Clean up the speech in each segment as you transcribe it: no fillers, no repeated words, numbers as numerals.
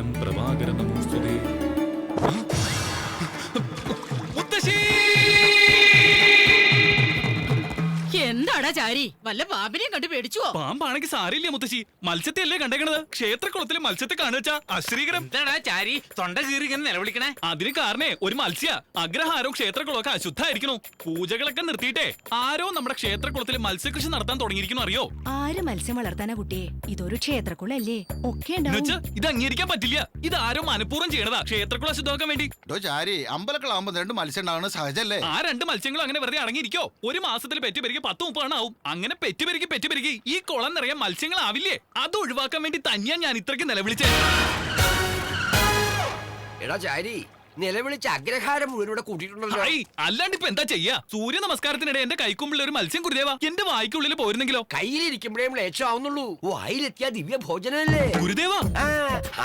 ശുക്ലാംബരധരം പ്രഭാകരം നമോസ്തുതേ. എന്താടാ ചാരി, വല്ല പാമ്പിനെയും കണ്ടു പേടിച്ചുവോ? പാമ്പാണെങ്കിൽ സാരില്ല മുത്തശ്ശി, മത്സ്യത്തെ അല്ലേ കണ്ടേക്കണത്. ക്ഷേത്രക്കുളത്തിലെ മത്സ്യത്തെ കാണുവച്ചാ അശ്രീകരം. എന്താടാ ചാരി തൊണ്ട കീറിങ്ങനെ നിലവിളിക്കണേ? അതിന് കാരണേ ഒരു മത്സ്യ. അഗ്രഹാരവും ക്ഷേത്രക്കുളമൊക്കെ അശുദ്ധായിരിക്കണു. പൂജകളൊക്കെ നിർത്തിയിട്ടേ ആരോ നമ്മുടെ ക്ഷേത്രക്കുളത്തിൽ മത്സ്യകൃഷി നടത്താൻ തുടങ്ങിയിരിക്കുന്നു. അറിയോ? ആര് മത്സ്യം വളർത്താനാ കുട്ടിയെ? ഇതൊരു ക്ഷേത്രക്കുളല്ലേ, ഒക്കെ ഇത് അംഗീകരിക്കാൻ പറ്റില്ല. ഇത് ആരോ മനഃപൂർവ്വം ചെയ്യണതാ ക്ഷേത്രക്കുളം അശുദ്ധമാക്കാൻ വേണ്ടി. അമ്പലക്കളാകുമ്പോ രണ്ട് മത്സ്യം ഉണ്ടാവുന്ന സഹജല്ലേ? ആ രണ്ട് മത്സ്യങ്ങളും അങ്ങനെ വെറുതെ അടങ്ങിയിരിക്കോ? ഒരു മാസത്തിൽ പെറ്റുപെരുകി 10-30 ആവും. അങ്ങനെ പെറ്റുപെരുകി ഈ കുളം നിറയാൻ മത്സ്യങ്ങളാവില്ലേ? അത് ഒഴിവാക്കാൻ വേണ്ടി തന്നെയാ ഞാൻ ഇത്രയ്ക്ക് നിലവിളിച്ചേ. എടാ ചാരി, നിലവിളിച്ച് അഗ്രഹാരം മുഴുവൻ ഇവിടെ കൂട്ടിയിട്ടുണ്ടല്ലോ. അല്ലാണ്ട് ഇപ്പൊ എന്താ ചെയ്യാ? സൂര്യ നമസ്കാരത്തിനിടെ എന്റെ കൈക്കുമ്പിൾ ഒരു മത്സ്യം ഗുരുദേവ എന്റെ വായിക്കുള്ളിൽ പോയിരുന്നെങ്കിലോ? കയ്യിലിരിക്കുമ്പോഴേ മ്ലേച്ഛമാവുന്നുള്ളൂ. വായിലെത്തിയ ദിവ്യ ഭോജനല്ലേ ഗുരുദേവ.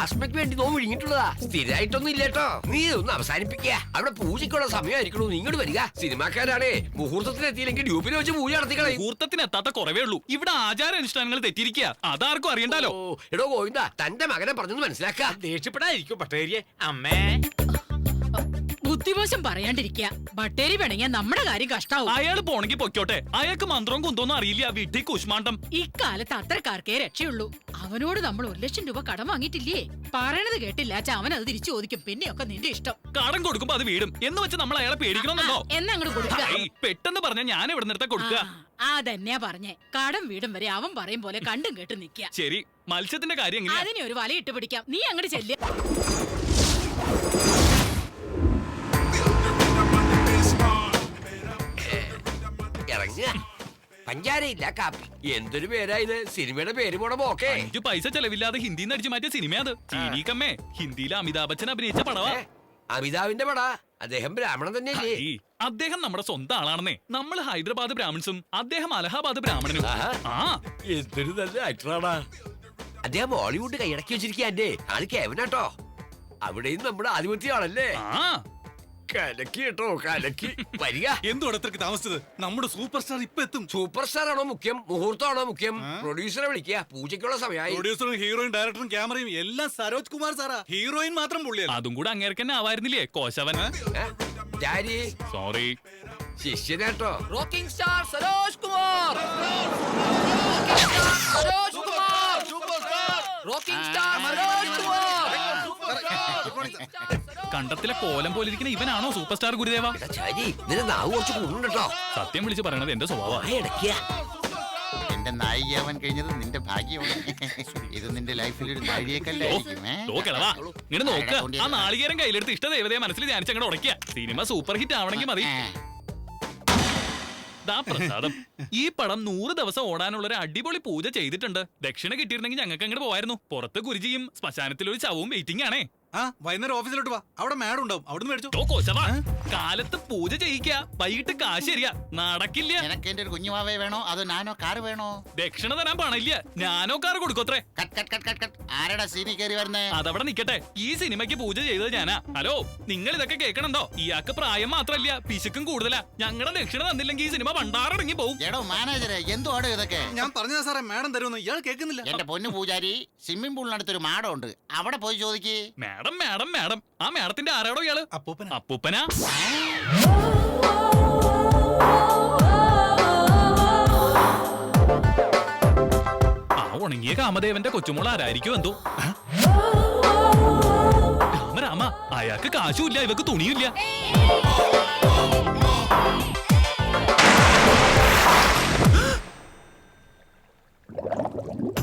ആസ്മയ്ക്ക് വേണ്ടി നോവ് വിഴുങ്ങിട്ടുള്ളതാ. സ്ഥിരമായിട്ടൊന്നും ഇല്ലേട്ടോ. നീ ഒന്ന് അവസാനിപ്പിക്കുക. അവിടെ പൂജയ്ക്കുള്ള സമയമായിരിക്കണു. ഇങ്ങോട്ട് വരിക. സിനിമാക്കാരാണേ മുഹൂർത്തത്തിനെത്തിയില്ലെങ്കിൽ ഡ്യൂപ്പിൽ വെച്ച് പൂജ നടത്തിക്കളയും. മുഹൂർത്തത്തിന് എത്താത്ത കുറവേ ഉള്ളൂ. ഇവിടെ ആചാരാനുഷ്ഠാനങ്ങൾ തെറ്റിയിരിക്കുക. അതാർക്കും അറിയണ്ടല്ലോ. എടോ ഗോവിന്ദ, തന്റെ മകനെ പറഞ്ഞൊന്ന് മനസ്സിലാക്ക. ദേഷ്യപ്പെടാതിരിക്കും പട്ടേരിയെ. അമ്മേ ബുദ്ധിമോശം പറയാണ്ടിരിക്കുക. ബട്ടേരി വേണമെങ്കിൽ നമ്മുടെ കാര്യം കഷ്ടാവും. അയാൾ പോണെങ്കിൽ പൊക്കോട്ടെ. അയാൾക്ക് മന്ത്രവും കുന്തോന്നും അറിയില്ല. വീട്ടിൽ കുഷ്മാണ്ടം. ഇക്കാലത്ത് അത്രക്കാർക്കേ രക്ഷയുള്ളൂ. അവനോട് നമ്മൾ 1 ലക്ഷം രൂപ കടം വാങ്ങിയിട്ടില്ലേ? പറയണത് കേട്ടില്ല അവൻ അത് തിരിച്ചു ചോദിക്കും. പിന്നെയൊക്കെ നിന്റെ ഇഷ്ടം. കടം കൊടുക്കുമ്പോ അത് വീടും എന്ന് വെച്ച് നമ്മൾ അയാളെ പേടിക്കണമെന്നോ? എന്നാ അങ്ങോട്ട് കൊടുക്കുക. പെട്ടെന്ന് പറഞ്ഞ ഞാൻ എവിടെ നിർത്താൻ കൊടുക്കുക? അതന്നെയാ പറഞ്ഞേ. കടം വീടും വരെ അവൻ പറയും പോലെ കണ്ടും കേട്ട് നിക്ക. ശരി, മത്സ്യത്തിന്റെ കാര്യം എങ്ങനെയാ? അതിനെ ഒരു വലയിട്ട് പിടിക്കാം. നീ അങ്ങോട്ട് ചെല്ല്. ഇറങ്ങുക. പഞ്ചാരയില്ല കാപ്പി. എന്തൊരു പേരാ ഇത്? സിനിമയുടെ പേര് പോണ പോക്കേ. 5 പൈസ ചെലവില്ലാതെ ഹിന്ദിന്ന് അടിച്ചു മാറ്റിയ സിനിമയത്. ചീനീക്കമ്മേ ഹിന്ദിയിലെ അമിതാഭ് ബച്ചൻ അഭിനയിച്ച പടവാ. അമിതാവിന്റെ പടാ. അദ്ദേഹം ബ്രാഹ്മണൻ തന്നെയല്ലേ? അദ്ദേഹം നമ്മുടെ സ്വന്തം ആളാണെന്നേ. നമ്മൾ ഹൈദരാബാദ് ബ്രാഹ്മൺസും അദ്ദേഹം അലഹാബാദ് ബ്രാഹ്മണനും. എന്തൊരു നല്ല ആക്ടറാണ് അദ്ദേഹം. ബോളിവുഡ് കൈയടക്കി വെച്ചിരിക്കുക. എന്റെ അത് കേവനാട്ടോ. അവിടെയും നമ്മുടെ ആധിപത്യമാണല്ലേ? കലക്കി കേട്ടോ, കലക്കി. വരിക. എന്തുകൊണ്ട് അത്രക്ക് താമസിച്ചത്? നമ്മുടെ സൂപ്പർ സ്റ്റാർ ഇപ്പൊ എത്തും. സൂപ്പർ സ്റ്റാർ ആണോ മുഖ്യം, മുഹൂർത്തമാണോ മുഖ്യം? പ്രൊഡ്യൂസറെ വിളിക്കുക. പൂജയ്ക്കുള്ള സമയമായി. പ്രൊഡ്യൂസറും ഹീറോയും ഡയറക്ടറും ക്യാമറയും എല്ലാം സരോജ് കുമാർ സാറാ. ഹീറോയിൻ മാത്രം പുള്ളിയാണ്. അതും കൂടെ അങ്ങേർക്കന്നെ ആവായിരുന്നില്ലേ കോശവൻ? സോറി, ശിഷ്യനാട്ടോ. Rocking star Saroj Kumar. Rocking star Saroj Kumar. കണ്ടത്തിലെ കോലം പോലെ ഇരിക്കുന്ന ഇവനാണോ സൂപ്പർ സ്റ്റാർ ഗുരുദേവ? സത്യം വിളിച്ച് പറയണത് എന്റെ സ്വഭാവം. എന്റെ നായികയാവാൻ കഴിഞ്ഞത് നിന്റെ ഭാഗ്യമാണ്. ഇത് നിന്റെ ലൈഫിൽ ഒരു നാഴികക്കല്ലായിരിക്കുമേ. ഇങ്ങനെ നോക്കുക. ആ നാളികേരം കയ്യിലെടുത്ത് ഇഷ്ടദേവതയെ മനസ്സിൽ ധ്യാനിച്ചങ്ങോട്ട് ഉടയ്ക്കുക. സിനിമ സൂപ്പർ ഹിറ്റ് ആവണമെങ്കിൽ മതി. പ്രസാദം. ഈ പടം 100 ദിവസം ഓടാനുള്ള ഒരു അടിപൊളി പൂജ ചെയ്തിട്ടുണ്ട്. ദക്ഷിണ കിട്ടിയിരുന്നെങ്കിൽ ഞങ്ങൾക്ക് അങ്ങോട്ട് പോവായിരുന്നു. പുറത്ത് ഗുരുജിയും ശ്മശാനത്തിൽ ഒരു ശവവും വെയിറ്റിംഗ് ആണേ. വൈകുന്നേരം ഓഫീസിലോട്ട് വാ. അവിടെ മാഡം ഉണ്ടാവും. അവിടുന്ന് മേടിച്ചോ. കാലത്ത് പൂജ ചെയ്യിക്കുക, വൈകിട്ട് കാശ് തരിക. നടക്കില്ല. നിനക്ക് എന്റെ ഒരു കുഞ്ഞുമാവേ വേണോ അതോ നാനോ കാറ് വേണോ? ദക്ഷിണ തരാൻ പണില്ല. ഞാനോ കാറ് കൊടുക്കത്രേ. ആരടാ സീനി കയറി വരുന്നേ? അതവിടെ നിക്കട്ടെ. ഈ സിനിമയ്ക്ക് പൂജ ചെയ്തത് ഞാനാ. ഹലോ, നിങ്ങൾ ഇതൊക്കെ കേൾക്കണണ്ടോ? ഇയാൾക്ക് പ്രായം മാത്രല്ല, പിശുക്കും കൂടുതലാ. ഞങ്ങളുടെ ദക്ഷിണ തന്നില്ലെങ്കിൽ ഈ സിനിമ പണ്ടാറടങ്ങി പോകും. എടോ മാനേജറെ, എന്തുവാടോ ഇതൊക്കെ? ഞാൻ പറഞ്ഞതാ സാറേ, മാഡം തരുമെന്ന്. ഇയാൾ കേൾക്കുന്നില്ല. എന്റെ പൊന്നു പൂജാരി, സ്വിമ്മിംഗ് പൂളിനടുത്തൊരു മാടം ഉണ്ട്. അവിടെ പോയി ചോദിക്കേ. Madam madam madam. ആ മാഡത്തിന്റെ ആരാടോ ഇയാള്? അപ്പൂപ്പനാ. ആ ഉണങ്ങിയ കാമദേവന്റെ കൊച്ചുമോൾ ആരായിരിക്കും എന്തോ? രാമ, അയാൾക്ക് കാശുമില്ല, ഇവക്ക് തുണിയില്ല.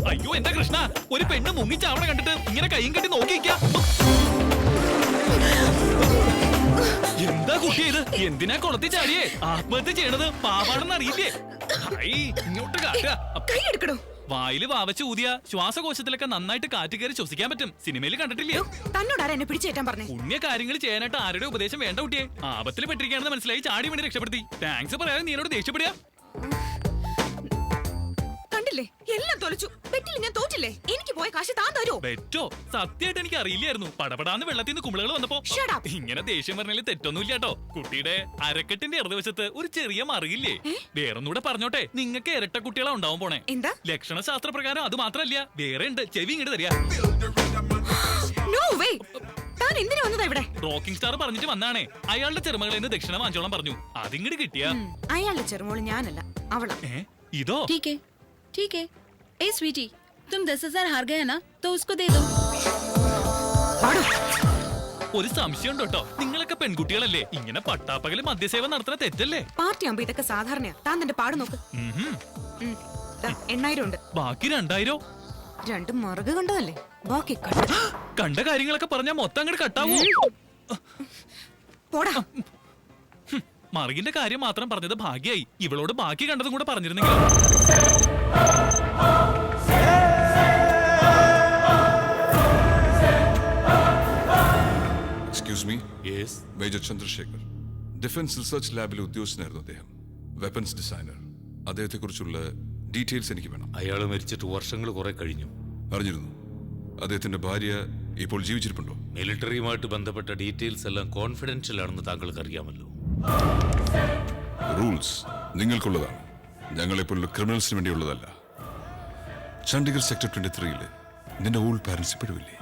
അയ്യോ എന്റെ കൃഷ്ണ, ഒരു പെണ്ണ് മുങ്ങിച്ചാവണ കണ്ടിട്ട് ഇങ്ങനെ കൈയും കെട്ടി നോക്കിയിരിക്ക. എന്താ കുട്ടി ഇത്? എന്തിനാ കുളത്തിൽ ചാടിയേ? ആത്മഹത്യ ചെയ്യണത് പാവാണെന്ന് അറിയില്ലേ? ഇങ്ങോട്ട് കാട്ടുക. വായില് വാവച്ച് ഊതിയ ശ്വാസകോശത്തിലൊക്കെ നന്നായിട്ട് കാറ്റ് കയറി ശ്വസിക്കാൻ പറ്റും. സിനിമയിൽ കണ്ടിട്ടില്ലേ? തന്നോടാരാ എന്നെ പിടിച്ചേറ്റാൻ പറഞ്ഞേ? പുണ്യ കാര്യങ്ങൾ ചെയ്യാനായിട്ട് ആരുടെ ഉപദേശം വേണ്ട കുട്ടിയെ. ആപത്തിൽ പെട്ടിരിക്കുകയാണെന്ന് മനസ്സിലായി ചാടി വേണ്ടി രക്ഷപ്പെടുത്തി. താങ്ക്സ് പറയാതെ നീ എന്നോട് ദേഷ്യപ്പെടുക. കണ്ടില്ലേ, എല്ലാം തോലച്ചു. ബെറ്റിൽ ഞാൻ തോറ്റില്ലേ? എനിക്ക് പോയ കാശ് താൻ തരോ? ബെറ്റോ? സത്യമായിട്ട് എനിക്ക് അറിയില്ലായിരുന്നു. പടപടാന്ന് വെള്ളത്തിൽ നിന്ന് കുമിളകൾ വന്നപ്പോ. ഇങ്ങനെ ദേഷ്യം പറഞ്ഞാൽ തെറ്റൊന്നുമില്ല കേട്ടോ. കുട്ടിയുടെ അരക്കെട്ടിന്റെ ഇടതുവശത്ത് ഒരു ചെറിയ മറിയില്ലേ? വേറൊന്നുകൂടെ പറഞ്ഞോട്ടെ, നിങ്ങൾക്ക് ഇരട്ട കുട്ടികളാ ഉണ്ടാവും പോണേ. എന്താ? ലക്ഷണ ശാസ്ത്ര പ്രകാരം അത് മാത്രല്ല, വേറെ ഉണ്ട്. ചെവി ഇങ്ങോട്ട് തരിക. No away. താൻ എന്തിനു വന്നതാ ഇവിടെ? റോക്കിംഗ് സ്റ്റാർ പറഞ്ഞിട്ട് വന്നാണേ. അയാളുടെ ചെറുമകളിൽ നിന്ന് ദക്ഷിണ വാങ്ങിച്ചോളാൻ പറഞ്ഞു. അതിങ്ങട് കിട്ടിയാ അയാളുടെ ചെറുമോള് ഞാനല്ല, അവളാ. ഇതോ? ठीक है ठीक है। ए स्वीटी, तुम 10,000 हार गए ना, तो उसको दे दो। ഒരു സംശയം ഉണ്ട് കേട്ടോ, നിങ്ങളൊക്കെ പെൺകുട്ടികളല്ലേ, ഇങ്ങനെ പട്ടാപ്പകല് മദ്യസേവ നടത്തുന്ന തെറ്റല്ലേ? പാർട്ടി ആകുമ്പോ ഇതൊക്കെ സാധാരണയാ. താൻ തന്റെ പാട് നോക്ക്. 8,000 ഉണ്ട്. ബാക്കി 2,000? 2 മറുക കണ്ടതല്ലേ, ബാക്കി കണ്ടത്. കണ്ട കാര്യങ്ങളൊക്കെ പറഞ്ഞാ മൊത്തം അങ്ങോട്ട് കട്ടാവൂ. പോടാ. മറുകിന്റെ കാര്യം മാത്രം പറഞ്ഞത് ഭാഗ്യായി. ഇവളോട് ബാക്കി കണ്ടതും കൂടെ പറഞ്ഞിരുന്നെങ്കിൽ. Excuse me. Yes. Major Chandrasekhar, defence research ലാബിലെ ഉദ്യോഗസ്ഥനായിരുന്നു അദ്ദേഹം. Weapons designer. അദ്ദേഹത്തെക്കുറിച്ചുള്ള ഡീറ്റെയിൽസ് എനിക്ക് വേണം. അയാൾ മരിച്ചിട്ട് വർഷങ്ങൾ കുറെ കഴിഞ്ഞു. അറിഞ്ഞിരുന്നു. അദ്ദേഹത്തിന്റെ ഭാര്യ ഇപ്പോൾ ജീവിച്ചിരിപ്പുണ്ടോ? മിലിറ്ററിയുമായിട്ട് ബന്ധപ്പെട്ട ഡീറ്റെയിൽസ് എല്ലാം കോൺഫിഡൻഷ്യൽ ആണെന്ന് താങ്കൾക്ക് അറിയാമല്ലോ. റൂൾസ് നിങ്ങൾക്കുള്ളതാണ്, ഞങ്ങളെപ്പോലുള്ള ക്രിമിനൽസിന് വേണ്ടിയുള്ളതല്ല. ചണ്ഡീഗഡ് സെക്ടർ 23-ല് നിന്റെ ഓൾഡ് പാരന്റ്സ് ഇപ്പോഴുമില്ലേ?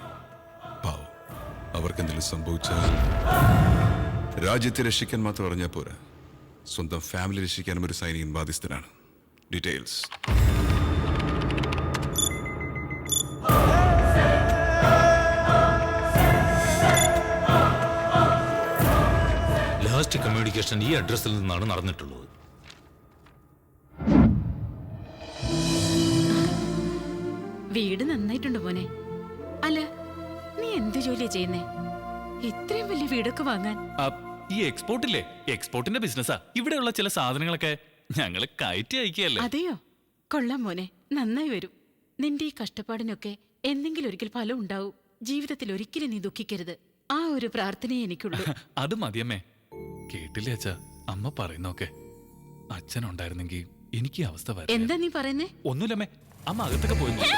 പാവം, അവർക്കെന്തെങ്കിലും സംഭവിച്ചാൽ രാജ്യത്തെ രക്ഷിക്കാൻ മാത്രം അറിഞ്ഞാൽ പോരാ, സ്വന്തം ഫാമിലി രക്ഷിക്കാനും ഒരു സൈനികൻ ബാധ്യസ്ഥനാണ്. ഡീറ്റെയിൽസ്. ലാസ്റ്റ് കമ്മ്യൂണിക്കേഷൻ ഈ അഡ്രസ്സിൽ നിന്നാണ് നടന്നിട്ടുള്ളത്. വീട് നന്നായിട്ടുണ്ട് മോനെ. അല്ല, നീ എന്ത് ജോലിയാ ചെയ്യുന്നേ? ഇത്രയും വലിയ വീടൊക്കെ വാങ്ങാൻ? ഈ എക്സ്പോർട്ടില്ലേ, എക്സ്പോർട്ടിന്റെ ബിസിനസ്സാ. ഇവിടെയുള്ള ചില സാധനങ്ങളൊക്കെ ഞങ്ങള് കയറ്റി അയക്കുകയല്ലേ. അതെയോ? കൊള്ളാം മോനെ, നന്നായി വരും. നിന്റെ ഈ കഷ്ടപ്പാടിനൊക്കെ എന്തെങ്കിലും ഒരിക്കൽ ഫലം ഉണ്ടാവും. ജീവിതത്തിൽ ഒരിക്കലും നീ ദുഃഖിക്കരുത്. ആ ഒരു പ്രാർത്ഥനയെ എനിക്കുള്ളൂ. അത് മതിയമ്മേ. കേട്ടില്ലേ അച്ഛാ അമ്മ പറയുന്നൊക്കെ? അച്ഛനുണ്ടായിരുന്നെങ്കിൽ എനിക്ക് ഈ അവസ്ഥ വരും. എന്താ നീ പറയുന്നേ? ഒന്നുമില്ലമ്മേ, അമ്മ അകത്തൊക്കെ പോയി നോക്ക്.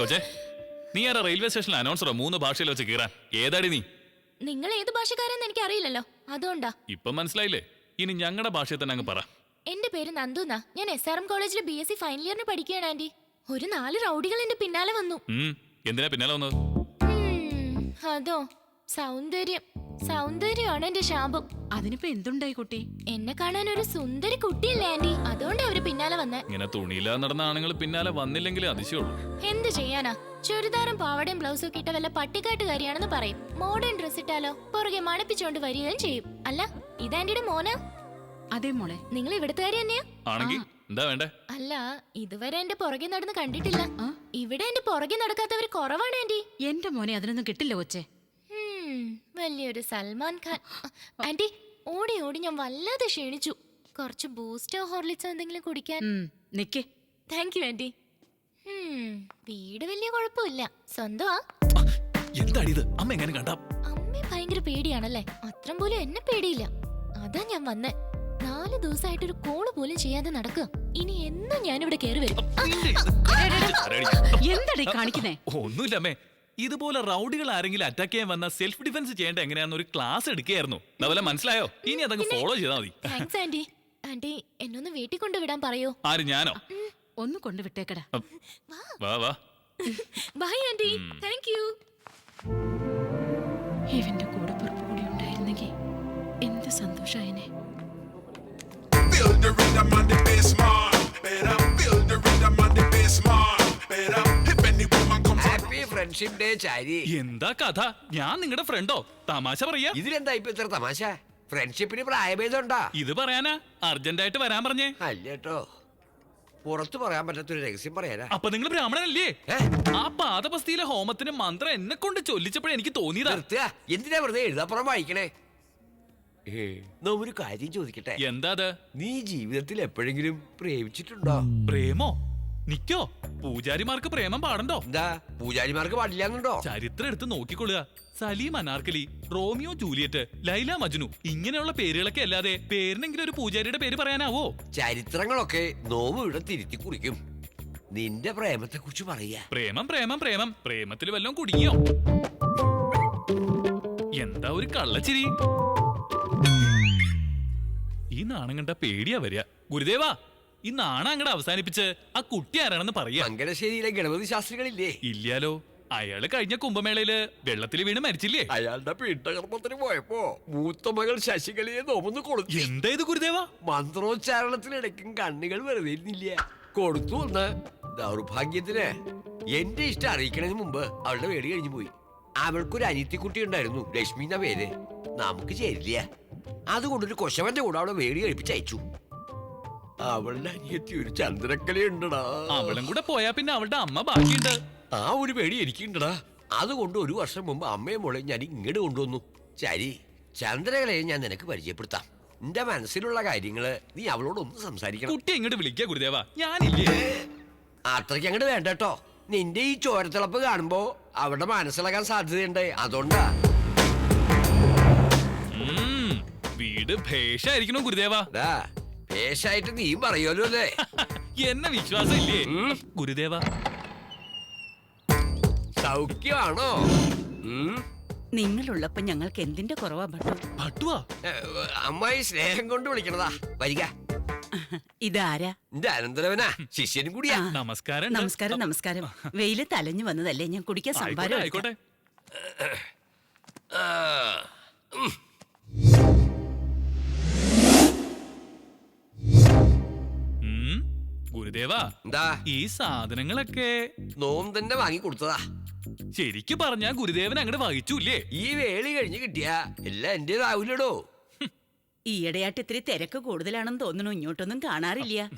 കൊച്ചേ, നീ ആരാ റെയിൽവേ സ്റ്റേഷനിൽ അനൗൺസറോ? 3 ഭാഷയിൽ വെച്ച് കീറാൻ. ഏതാടി നീ? നിങ്ങൾ ഏത് ഭാഷക്കാരെന്ന് എനിക്ക് അറിയില്ലല്ലോ, അതുകൊണ്ടാ. ഇപ്പം മനസ്സിലായില്ലേ? ഇനി ഞങ്ങളുടെ ഭാഷയിൽ തന്നെ അങ്ങ് പറ. എന്റെ പേര് നന്ദുന്നാ. ഞാൻ SRM കോളേജിൽ BSc ഫൈനൽ ഇയറിന് പഠിക്കുകയാണ് ആന്റി. ഒരു 4 റൗഡികൾ എന്റെ പിന്നാലെ വന്നു. എന്തിനാ പിന്നാലെ വന്നത്? അതോ, സൗന്ദര്യമാണ് എന്റെ ശാപം. അതിനിപ്പോ എന്തുണ്ടായി കുട്ടി? എന്നെ കാണാൻ ഒരു സുന്ദരി കുട്ടിയല്ലേ ആന്റി, അതുകൊണ്ട് അവര് പിന്നാലെ വന്നേ. ഇങ്ങനെ തുണിയില്ലാതെ നടന്ന ആണുങ്ങൾ പിന്നാലെ വന്നില്ലെങ്കിൽ അതിശയുള്ളൂ. എന്ത് ചെയ്യാനാ, ചുരിദാറും പാവടയും ബ്ലൗസും ഒക്കെ ഇട്ട വല്ല പട്ടിക്കാട്ടുകാരിയാണെന്ന് പറയും. മോഡേൺ ഡ്രസ് ഇട്ടാലോ പുറകെ മണപ്പിച്ചോണ്ട് വരികയും ചെയ്യും. അല്ല, ഇതാന്റിയുടെ മോനാ? അതെ മോളെ. നിങ്ങൾ ഇവിടുത്തുകാരി തന്നെയാ? ആണെങ്കിൽ എന്താ വേണ്ടേ? അല്ല, ഇതുവരെ എന്റെ പുറകെ നടന്ന് കണ്ടിട്ടില്ല. ഇവിടെ എന്റെ പുറകെ നടക്കാത്തവര് കുറവാണ് ആന്റി. എന്റെ മോനെ അതിനൊന്നും കിട്ടില്ല കൊച്ചേ. വലിയൊരു സൽമാൻ ഖാൻ. ആന്റി, ഓടി ഓടി ഞാൻ വല്ലാതെ ക്ഷീണിച്ചു. കുറച്ച് ബൂസ്റ്റോ ഹോർലിക്സോ എന്തെങ്കിലും കുടിക്കാൻ. നിക്കേ. Thank you aunty. വീട് വലിയ കുഴപ്പമില്ല, സ്വന്തമാ. എന്താണിത്? അമ്മ എങ്ങനെ കണ്ട? അമ്മ ഭയങ്കര പേടിയാണല്ലേ? അത്രം പോലും എന്നെ പേടിയില്ല. അതാ ഞാൻ വന്നേ. 4 ദിവസമായിട്ടൊരു കോള് പോലും ചെയ്യാതെ നടക്കുക. ഇനി എന്നും ഞാനിവിടെ കയറി വരും. എന്താടീ കാണിക്കുന്നേ? ഒന്നുമില്ലമ്മേ, ഇതുപോലെ റൗഡികൾ ആരെങ്കിലും അറ്റാക്ക് ചെയ്യാൻ വന്ന സെൽഫ് ഡിഫൻസ് ചെയ്യേണ്ട എങ്ങനെയാന്ന് ഒരു ക്ലാസ് എടുക്കുകയായിരുന്നു. അതുപോലെ മനസ്സിലായോ? ഇനി അതങ്ങ് ഫോളോ ചെയ്താൽ മതി. Thanks anti. ആന്റി, എന്നൊന്ന് വീട്ടിൽ കൊണ്ടുവിടാൻ പറയോ? ആര്, ഞാനോ? ഒന്ന് കൊണ്ടുവിട്ടേക്കടാ. വാ വാ. By anti. Thank you. ഇവന്റെ കൂടെ പുറപ്പ് കൂടി ഉണ്ടായിരുന്നെങ്കിൽ എന്ത് സന്തോഷായനെ. ഹാപ്പി ഫ്രണ്ട്ഷിപ്പ് ഡേ ചാരി. എന്താ കഥ? ഞാൻ നിങ്ങളുടെ ഫ്രണ്ടോ? തമാശ പറയാ. ഇതിലെന്താ ഇപ്പൊ ഇത്ര തമാശ? ഫ്രണ്ട്ഷിപ്പിന് പ്രായഭേദം ഉണ്ടാ? ഇത് പറയാനാ അർജന്റായിട്ട് വരാൻ പറഞ്ഞേ? അല്ലേട്ടോ, പുറത്തു പറയാൻ പറ്റാത്തൊരു രഹസ്യം പറയാനാ. അപ്പൊ നിങ്ങൾ ബ്രാഹ്മണനല്ലേ? ആ പാദപസ്തിയിലെ ഹോമത്തിന് മന്ത്രം എന്നെ കൊണ്ട് ചൊല്ലിച്ചപ്പോഴേ എനിക്ക് തോന്നിയതാ. എന്തിനാ വെറുതെ എഴുതാപ്പുറം വായിക്കണേ? ഒരു കാര്യം ചോദിക്കട്ടെ? എന്താ? നീ ജീവിതത്തിൽ എപ്പോഴെങ്കിലും പ്രേമിച്ചിട്ടുണ്ടോ? പ്രേമോ? നിക്കോ? പൂജാരിമാർക്ക് പ്രേമം പാടണ്ടോ? എന്താ പൂജാരിമാർക്ക് പാടില്ലാന്നുണ്ടോ? ചരിത്രം എടുത്ത് നോക്കിക്കൊള്ളുക. സലീം അനാർക്കലി, റോമിയോ ജൂലിയറ്റ്, ലൈല മജ്നു, ഇങ്ങനെയുള്ള പേരുകളൊക്കെ അല്ലാതെ പേരിനെങ്കിലും ഒരു പൂജാരിയുടെ പേര് പറയാനാവോ? ചരിത്രങ്ങളൊക്കെ നോവ് ഇവിടെ തിരുത്തി കുറിക്കും. നിന്റെ പ്രേമത്തെ കുറിച്ച് പറയാ. പ്രേമം പ്രേമം പ്രേമം. പ്രേമത്തിൽ വല്ലതും കുടുങ്ങിയോ? എന്താ ഒരു കള്ളച്ചിരി? ഈ നാണം കണ്ട പേടിയാ വരിക. ഗുരുദേവാ, ഈ നാണം അങ്ങടെ അവസാനിപ്പിച്ച് ആ കുട്ടി ആരാണെന്ന് പറയാ. മംഗലശ്ശേരിയിലെ ഗണപതി ശാസ്ത്രികളില്ലേ? ഇല്ലാലോ. അയാള് കഴിഞ്ഞ കുംഭമേളയില് വെള്ളത്തിൽ വീണ് മരിച്ചില്ലേ? അയാളുടെ പീഠകർമ്മത്തിന് പോയപ്പോ മൂത്ത മകൾ ശശികലയെ നോമൊന്ന് കൊടുത്തു. എന്താ ഇത് ഗുരുദേവ? മന്ത്രോച്ചാരണത്തിനിടയ്ക്കും കണ്ണുകൾ വെറുതെ ഇരുന്നില്ല, കൊടുത്തു ഒന്ന്. ദൗർഭാഗ്യത്തിന് എന്റെ ഇഷ്ടം അറിയിക്കണതിന് മുമ്പ് അവളുടെ വേടി കഴിഞ്ഞു പോയി. അവൾക്കൊരു അനിയത്തിക്കുട്ടി ഉണ്ടായിരുന്നു, ലക്ഷ്മി എന്ന പേര്. നമുക്ക് ചേരില്ല, അതുകൊണ്ടൊരു കൊശവന്റെ കൂടെ അവളെ വേടി കഴിപ്പിച്ച് അയച്ചു. അവളുടെ അനിയത്തി ഒരു ചന്ദ്രക്കലയുണ്ടടാ. അവളും കൂടെ പോയാ പിന്നെ അവളുടെ അമ്മ ബാക്കിയുണ്ട്. ആ ഒരു പേടി എനിക്കുണ്ടടാ. അതുകൊണ്ട് ഒരു വർഷം മുമ്പ് അമ്മയും മോളെ ഞാൻ ഇങ്ങോട്ട് കൊണ്ടുവന്നു. ശരി, ചന്ദ്രകലയെ ഞാൻ നിനക്ക് പരിചയപ്പെടുത്താം. നിന്റെ മനസ്സിലുള്ള കാര്യങ്ങള് നീ അവളോടൊന്ന് സംസാരിക്കണം. കുട്ടി ഇങ്ങോട്ട് വിളിക്കുക ഗുരുദേവ, ഞാനില്ലേ. അത്രയ്ക്ക് അങ്ങോട്ട് വേണ്ട കേട്ടോ. നിന്റെ ഈ ചോരത്തിളപ്പ് കാണുമ്പോ അവരുടെ മനസ്സിലാക്കാൻ സാധ്യതയുണ്ട്, അതുകൊണ്ടാ. വീട് ഭേഷായിരിക്കണോ ഗുരുദേവ? ഭേഷായിട്ട് നീ പറയുമല്ലോ അല്ലേ? എന്നെ വിശ്വാസം ഇല്ലേ ഗുരുദേവ? സൗഖ്യമാണോ? നിങ്ങളുള്ളപ്പോ ഞങ്ങൾക്ക് എന്തിന്റെ കുറവാ ഭട്ടു? ഭട്ടുവാ? അമ്മായി സ്നേഹം കൊണ്ട് വിളിക്കണതാ. വരിക. ഇതാരാ? എന്റെ അനന്തരവനാ, ശിഷ്യനും കൂടിയാ. നമസ്കാരം. നമസ്കാരം. നമസ്കാരം. വെയില് തലഞ്ഞു വന്നതല്ലേ, ഞാൻ കുടിക്കാൻ സംഭാരം ആയിക്കോട്ടെ. ഗുരുദേവ, എന്താ ഈ സാധനങ്ങളൊക്കെ നോം തന്നെ വാങ്ങി കൊടുത്തതാ. ശരിക്ക് പറഞ്ഞാ ഗുരുദേവൻ അങ്ങോട്ട് വഹിച്ചൂല്ലേ? ഈ വേളി കഴിഞ്ഞ് കിട്ടിയാ എല്ലാം എന്റേതാവൂലടോ. ഈയിടെയായിട്ട് ഇത്തിരി തിരക്ക് കൂടുതലാണെന്ന് തോന്നുന്നു, ഇങ്ങോട്ടൊന്നും കാണാറില്ല.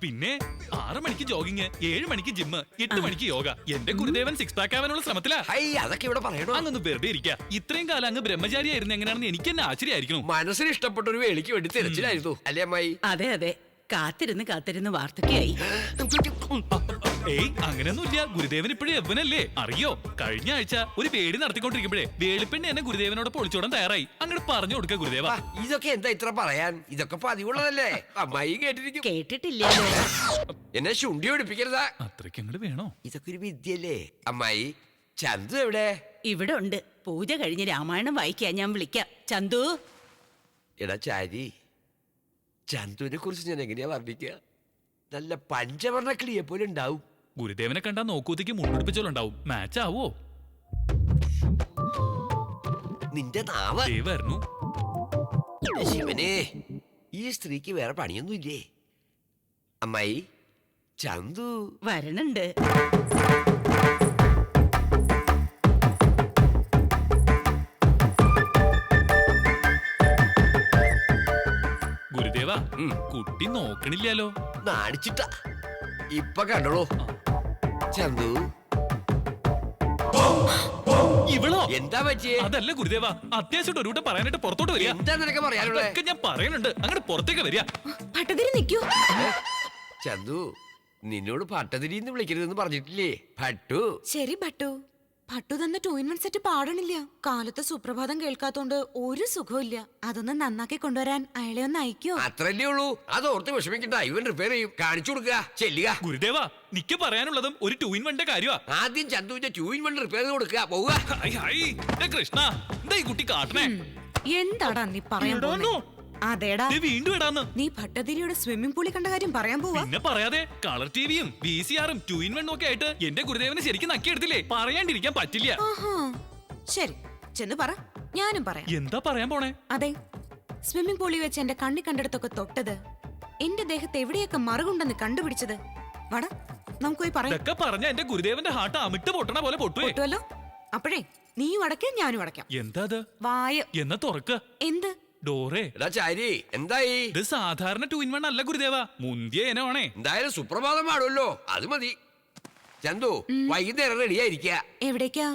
പിന്നെ 6 മണിക്ക് ജോഗിങ്, 7 മണിക്ക് ജിമ്മ്, 8 മണിക്ക് യോഗ. എന്റെ ഗുരുദേവൻ 6 പാക്ക് ആവാനുള്ള ശ്രമത്തിലാ. അതൊക്കെ ഇവിടെ പറയണോ? അങ്ങൊന്ന് വെറുതെ ഇരിക്കുക. ഇത്രയും കാലം അങ്ങ് ബ്രഹ്മചാരിയായിരുന്നു എങ്ങനെയാണെന്ന് എനിക്ക് തന്നെ ആശ്ചര്യമായിരിക്കുന്നു. മനസ്സിന് ഇഷ്ടപ്പെട്ട ഒരു വേളിക്ക് വേണ്ടി തിരച്ചിലായിരുന്നു അല്ലേ അമ്മായി? അതെ അതെ, കാത്തിരുന്ന് വാർത്തക്കായി. ഏയ്, അങ്ങനെയൊന്നുമില്ല. ഗുരുദേവൻ ഇപ്പോഴും യവ്വനല്ലേ? അറിയോ, കഴിഞ്ഞ ആഴ്ച ഒരു വേടി നടത്തിക്കൊണ്ടിരിക്കുമ്പോഴേ വേളിപ്പെണ്ണി എന്നെ ഗുരുദേവനോട് പൊളിച്ചോടാൻ തയ്യാറായി. അങ്ങോട്ട് പറഞ്ഞു കൊടുക്ക ഗുരുദേവ. ഇതൊക്കെ എന്താ ഇത്ര പറയാൻ? ഇതൊക്കെ പതിവുള്ളതല്ലേ? അമ്മായി കേട്ടിരിക്കും. കേട്ടിട്ടില്ലല്ലോ. എന്നെ ശുണ്ടി ഒടിപ്പിക്കരുതാ. അത്രയ്ക്ക് അങ്ങോട്ട് വേണോ? ഇതൊക്കെ ഒരു വിദ്യല്ലേ അമ്മായി. ചന്തു എവിടെ? ഇവിടെ ഉണ്ട്. പൂജ കഴിഞ്ഞ് രാമായണം വായിക്കാൻ ഞാൻ വിളിക്കാം. ചന്തു. എടാ ചാരി, ചന്തുവിനെ കുറിച്ച് ഞാൻ എങ്ങനെയാ വർണ്ണിക്കുക? നല്ല പഞ്ചവർണ്ണ കിളിയെ പോലെ ഉണ്ടാവും. ഗുരുദേവനെ കണ്ടാ നോക്കൂത്തേക്ക് മുണ്ടുപിടിപ്പിച്ചോളുണ്ടാവും. മാച്ച് ആവോ? നിന്റെ നാവ് വരുന്നു. ശിവനെ, ഈ സ്ത്രീക്ക് വേറെ പണിയൊന്നുമില്ലേ? അമ്മായി, ചന്തു വരണുണ്ട്. ഗുരുദേവ, കുട്ടി നോക്കണില്ലല്ലോ. നാണിച്ചിട്ടാ. ഇപ്പൊ കണ്ടോളൂ. ചന്തു, ഇവളോ? എന്താ പറ്റിയേ? അതല്ല ഗുരുദേവ, അത്യാവശ്യം ഒരു വട്ടം പറയാനായിട്ട് പുറത്തോട്ട് വരിക. എന്താ നിനക്ക് പറയാനുള്ളത്? ഞാൻ പറയുന്നുണ്ട്, അങ്ങോട്ട് പുറത്തേക്ക് വരിക. ഭട്ടതിരി നിൽക്കൂ. ചന്തു, നിന്നോട് ഭട്ടതിരിന്ന് വിളിക്കരുതെന്ന് പറഞ്ഞിട്ടില്ലേ? ഭട്ടു. ശരി ഭട്ടു. ഭട്ടു തന്ന 2-in-1 സെറ്റ് പാടണില്ല. കാലത്ത് സുപ്രഭാതം കേൾക്കാത്തോണ്ട് ഒരു സുഖമില്ല. അതൊന്ന് നന്നാക്കി കൊണ്ടുവരാൻ അയാളെ ഒന്ന് അയക്കോ? അത്രല്ലേ ഉള്ളൂ. അത് ഓർത്ത് വിഷമിക്കണ്ട, ഇവൻ റിപ്പയർ ചെയ്യും. കാണിച്ചു കൊടുക്കുക, ചെല്ലുക. ഗുരുദേവ, നിക്ക് പറയാനുള്ളതും ഒരു 2-in-1 കാര്യമാ. ആദ്യം ചന്തുവിന്റെ 2-in-1 റിപ്പയർ ചെയ്ത് കൊടുക്കുക, പോവുക. കൃഷ്ണ, എന്താ ഈ കുട്ടി കാട്ടണേ? എന്താടാ നീ പറയാൻ പോകുന്നേ? അതേടാ, വീണ്ടും ഇടാന്ന്. നീ ഭട്ടതിരിയുടെ സ്വിമ്മിംഗ് പൂളിൽ കണ്ട കാര്യം പറയാൻ പോവാ? പിന്നെ പറയാതെ, കളർ ടിവിയും VCR-ഉം 2-in-1 ഒക്കെ ആയിട്ട് എന്റെ ഗുരുദേവനെ ശരിക്കും നക്കിയെടുത്തില്ലേ? പറയാണ്ടിരിക്കാൻ പറ്റില്ല. ശരി, ചെന്ന് പറ, ഞാനും പറയാം. എന്താ പറയാൻ പോണേ? അതെ, സ്വിമ്മിംഗ് പൂളിൽ വെച്ച് എന്റെ കണ്ണി കണ്ടിടത്തൊക്കെ തൊട്ടത്, എന്റെ ദേഹത്ത് എവിടെയൊക്കെ മറുകുണ്ടെന്ന് കണ്ടുപിടിച്ചത്. വട, നമുക്ക് പോയി പറയാം. ഇതൊക്കെ പറഞ്ഞ എന്റെ ഗുരുദേവന്റെ ഹാർട്ട് അമിട്ട് പൊട്ടണ പോലെ പൊട്ടുവല്ലോ. അപ്പോഴേ നീയും അടയ്ക്കാം, ഞാനും അടയ്ക്കാം. എന്താ അത്? വായ. എന്നാ തുറക്ക. എന്ത്? ഡോറേ. എന്തായി? ഇത് സാധാരണ 2-in-1 അല്ല ഗുരുദേവ, മുന്തിയ ഇനമാണേ. എന്തായാലും സുപ്രഭാതം പാടുമല്ലോ, അത് മതി. ചന്തു, വൈകുന്നേരം റെഡിയായിരിക്കുക. എവിടേക്കാ?